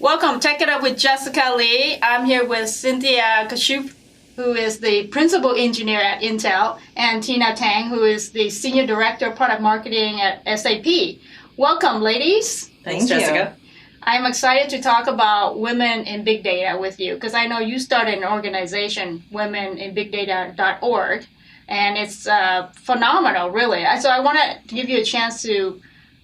Welcome. Check It Out with Jessica Lee. I'm here with Cynthia Kaschub, who is the principal engineer at Intel, and Tina Tang, who is the senior director of product marketing at SAP. Welcome, ladies. Thanks, Jessica. I'm excited to talk about women in big data with you because I know you started an organization, womeninbigdata.org, and it's phenomenal, really. So I want to give you a chance to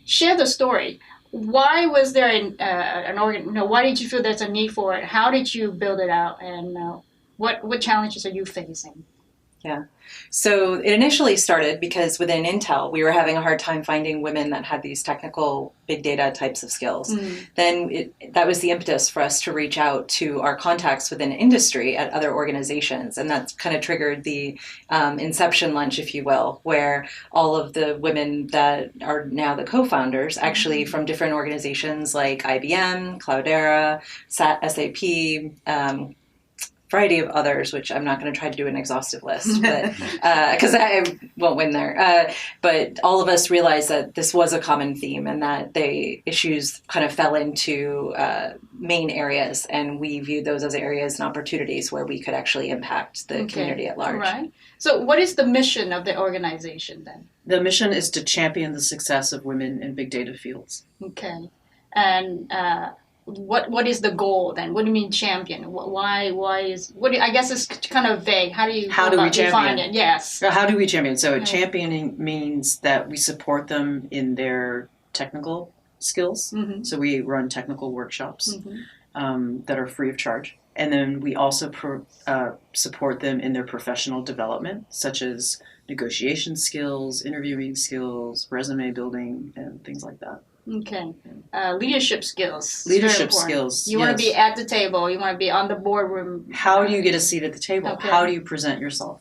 share the story. Why was there an organ? Why did you feel there's a need for it? How did you build it out? And what challenges are you facing? Yeah. So it initially started because within Intel, we were having a hard time finding women that had these technical big data types of skills. Then that was the impetus for us to reach out to our contacts within industry at other organizations. And that kind of triggered the inception lunch, if you will, where all of the women that are now the co-founders, actually from different organizations like IBM, Cloudera, SAP, variety of others, which I'm not going to try to do an exhaustive list, but because I won't win there. But all of us realized that this was a common theme and that the issues kind of fell into main areas, and we viewed those as areas and opportunities where we could actually impact the community at large. Right. So what is the mission of the organization then? The mission is to champion the success of women in big data fields. Okay. And what is the goal then? What do you mean champion? Why is I guess it's kind of vague. How do we define it? Yes. How do we champion? So championing means that we support them in their technical skills. So we run technical workshops that are free of charge. And then we also support them in their professional development, such as negotiation skills, interviewing skills, resume building, and things like that. Okay. Leadership skills. Leadership skills. You want to be at the table. You want to be on the boardroom. How do you get a seat at the table? Okay. How do you present yourself?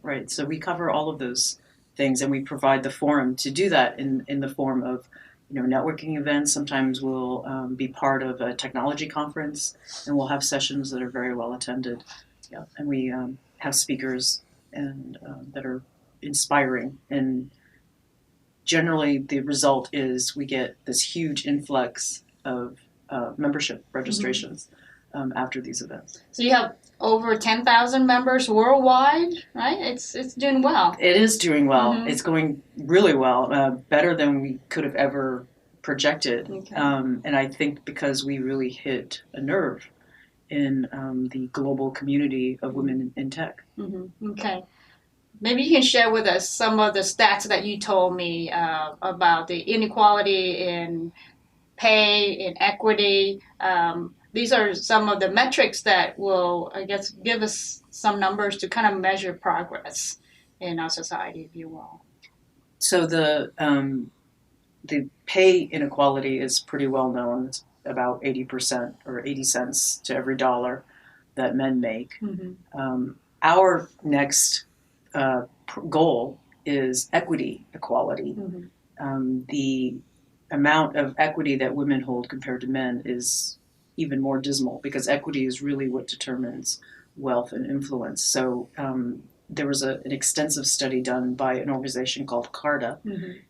Right. So we cover all of those things, and we provide the forum to do that in the form of, networking events. Sometimes we'll be part of a technology conference, and we'll have sessions that are very well attended. Yeah. And we have speakers and that are inspiring. And generally, the result is we get this huge influx of membership registrations after these events. So you have over 10,000 members worldwide, right? It's doing well. It is doing well. It's going really well, better than we could have ever projected. Okay. And I think because we really hit a nerve in the global community of women in tech. Okay. Maybe you can share with us some of the stats that you told me about the inequality in pay, in equity. These are some of the metrics that will, I guess, give us some numbers to kind of measure progress in our society, if you will. So the pay inequality is pretty well known. It's about 80% or 80 cents to every dollar that men make. Our next goal is equality. The amount of equity that women hold compared to men is even more dismal because equity is really what determines wealth and influence. So there was an extensive study done by an organization called CARTA,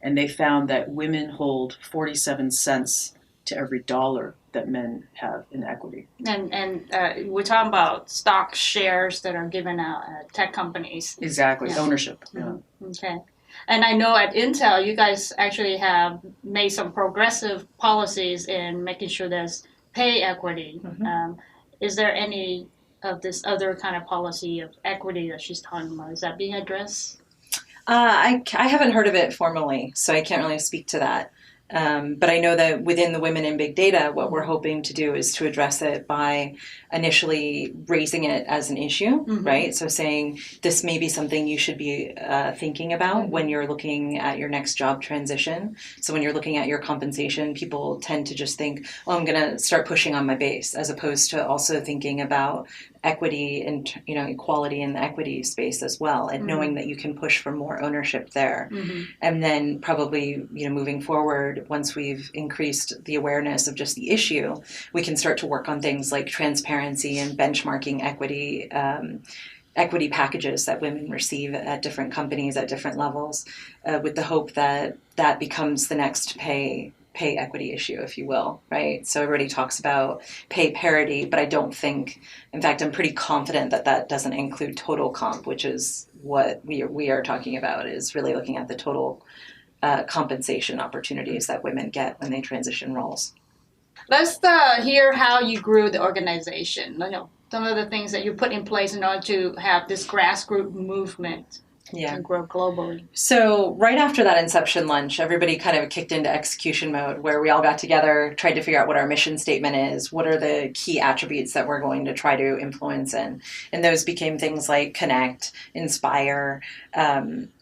and they found that women hold 47 cents to every dollar that men have in equity. And we're talking about stock shares that are given out at tech companies. Exactly, ownership. Yeah. Okay. And I know at Intel, you guys actually have made some progressive policies in making sure there's pay equity. Is there any of this other kind of policy of equity that she's talking about? Is that being addressed? I haven't heard of it formally, so I can't really speak to that. But I know that within the Women in Big Data, what we're hoping to do is to address it by initially raising it as an issue, right? So saying this may be something you should be thinking about when you're looking at your next job transition. So when you're looking at your compensation, people tend to just think, I'm going to start pushing on my base, as opposed to also thinking about equity and equality in the equity space as well, and knowing that you can push for more ownership there. And then probably moving forward, once we've increased the awareness of just the issue, we can start to work on things like transparency and benchmarking equity packages that women receive at different companies at different levels, with the hope that that becomes the next pay pay equity issue, if you will, right? So everybody talks about pay parity, but I don't think, in fact, I'm pretty confident that that doesn't include total comp, which is what we are talking about, is really looking at the total compensation opportunities that women get when they transition roles. Let's hear how you grew the organization. You know, some of the things that you put in place in order to have this grassroots movement and grow globally. So right after that inception lunch, everybody kind of kicked into execution mode, where we all got together, tried to figure out what our mission statement is, what are the key attributes that we're going to try to influence in. And those became things like connect, inspire,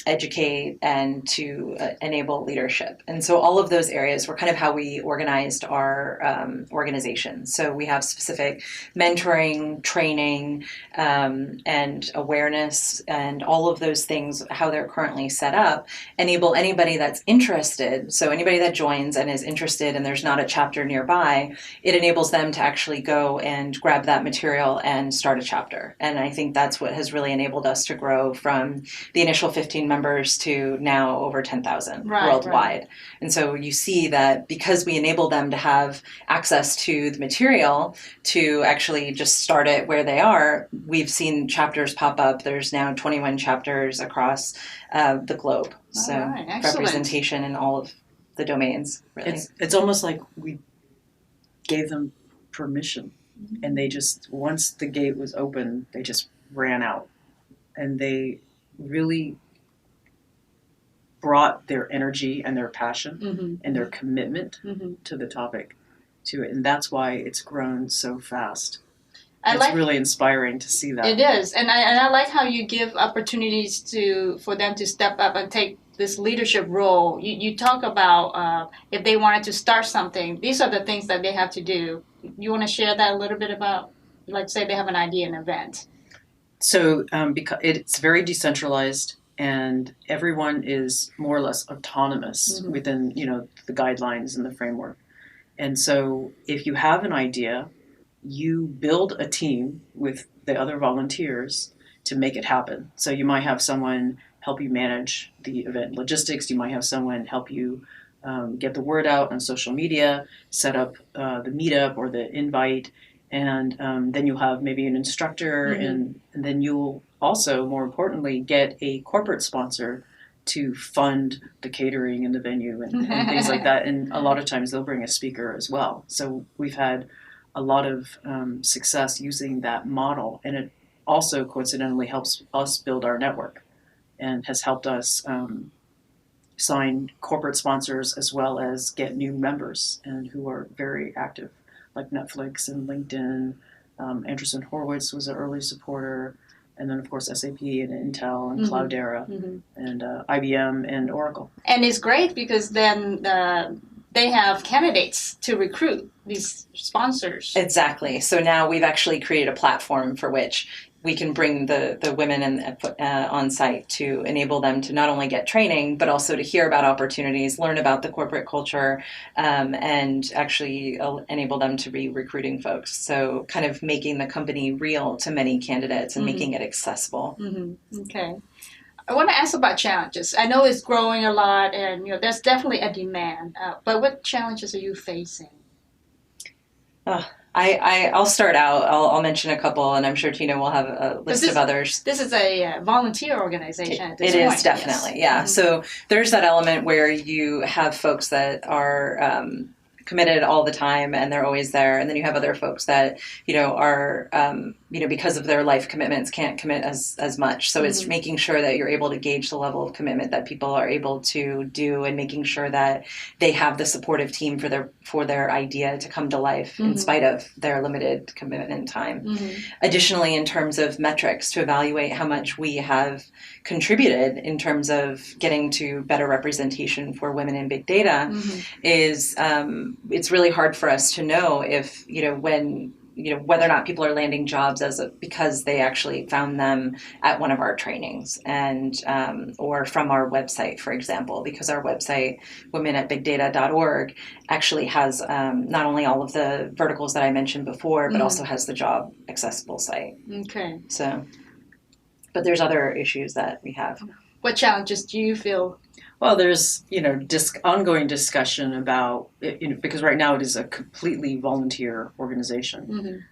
educate, and to enable leadership. And so all of those areas were kind of how we organized our organization. So we have specific mentoring, training, and awareness, and all of those things, how they're currently set up, enable anybody that's interested. So anybody that joins and is interested and there's not a chapter nearby, it enables them to actually go and grab that material and start a chapter. And I think that's what has really enabled us to grow from the initial 15 members to now over 10,000 worldwide. Right. And so you see that because we enable them to have access to the material to actually just start it where they are, we've seen chapters pop up. There's now 21 chapters across the globe. So representation in all of the domains, really. It's almost like we gave them permission, and they just, once the gate was open, they just ran out, and they really brought their energy and their passion and their commitment to the topic, to it, and that's why it's grown so fast. It's really inspiring to see that. It is, and I like how you give opportunities for them to step up and take this leadership role. You talk about if they wanted to start something, these are the things that they have to do. You want to share that a little bit about, like, say they have an idea, an event. So because it's very decentralized, and everyone is more or less autonomous within, the guidelines and the framework. And so if you have an idea, you build a team with the other volunteers to make it happen. So you might have someone help you manage the event logistics. You might have someone help you get the word out on social media, set up the meetup or the invite, and then you'll have maybe an instructor, and then you'll also, more importantly, get a corporate sponsor to fund the catering and the venue and things like that. And a lot of times they'll bring a speaker as well. So we've had a lot of success using that model, and it also coincidentally helps us build our network and has helped us sign corporate sponsors as well as get new members and who are very active, like Netflix and LinkedIn. Anderson Horowitz was an early supporter, and then of course SAP and Intel and Cloudera and IBM and Oracle. And it's great because then they have candidates to recruit these sponsors. Exactly. So now we've actually created a platform for which we can bring the women on site to enable them to not only get training, but also to hear about opportunities, learn about the corporate culture, and actually enable them to be recruiting folks. So kind of making the company real to many candidates and making it accessible. Okay. I want to ask about challenges. I know it's growing a lot, and there's definitely a demand. But what challenges are you facing? I'll start out. I'll mention a couple, and I'm sure Tina will have a list of others. This is a volunteer organization at this point. It is, definitely, yeah. So there's that element where you have folks that are committed all the time and they're always there, and then you have other folks that are because of their life commitments can't commit as much. So it's making sure that you're able to gauge the level of commitment that people are able to do, and making sure that they have the supportive team for their idea to come to life in spite of their limited commitment time. Additionally, in terms of metrics to evaluate how much we have contributed in terms of getting to better representation for women in big data, is it's really hard for us to know if whether or not people are landing jobs because they actually found them at one of our trainings and or from our website, for example, because our website, womenatbigdata.org, actually has not only all of the verticals that I mentioned before, but also has the job accessible site. Okay. So, but there's other issues that we have. What challenges do you feel? Well, there's ongoing discussion about because right now it is a completely volunteer organization,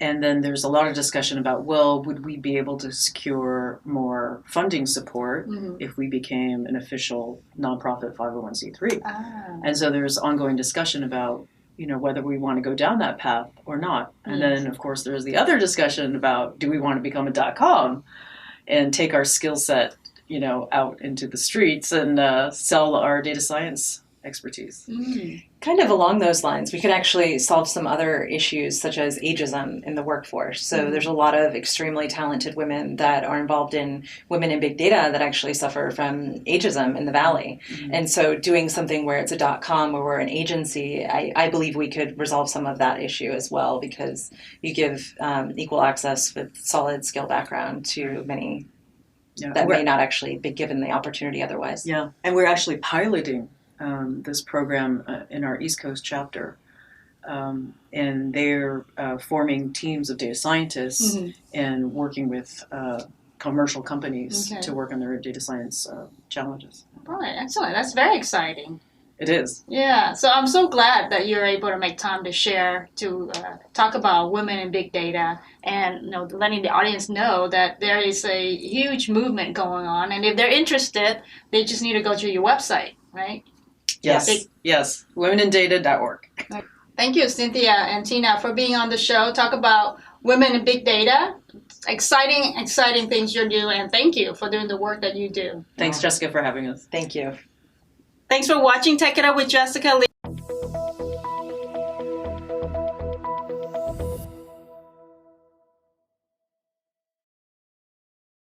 and then there's a lot of discussion about would we be able to secure more funding support if we became an official nonprofit 501c3, and so there's ongoing discussion about whether we want to go down that path or not, and then of course there's the other discussion about do we want to become a .com and take our skill set out into the streets and sell our data science expertise. Kind of along those lines, we could actually solve some other issues such as ageism in the workforce. So there's a lot of extremely talented women that are involved in women in big data that actually suffer from ageism in the Valley. And so doing something where it's a .com or we're an agency, I believe we could resolve some of that issue as well, because you give equal access with solid skill background to many that may not actually be given the opportunity otherwise. Yeah, and we're actually piloting this program in our East Coast chapter, and they're forming teams of data scientists and working with commercial companies to work on their data science challenges. Right, excellent. That's very exciting. It is. Yeah, so I'm so glad that you're able to make time to share, to talk about women in big data, and letting the audience know that there is a huge movement going on, and if they're interested, they just need to go to your website, right? Yes. Womenindata.org. Thank you, Cynthia and Tina, for being on the show. Talk about women in big data. Exciting things you're doing, and thank you for doing the work that you do. Thanks, Jessica, for having us. Thank you. Thanks for watching Tech It Up with Jessica Lee.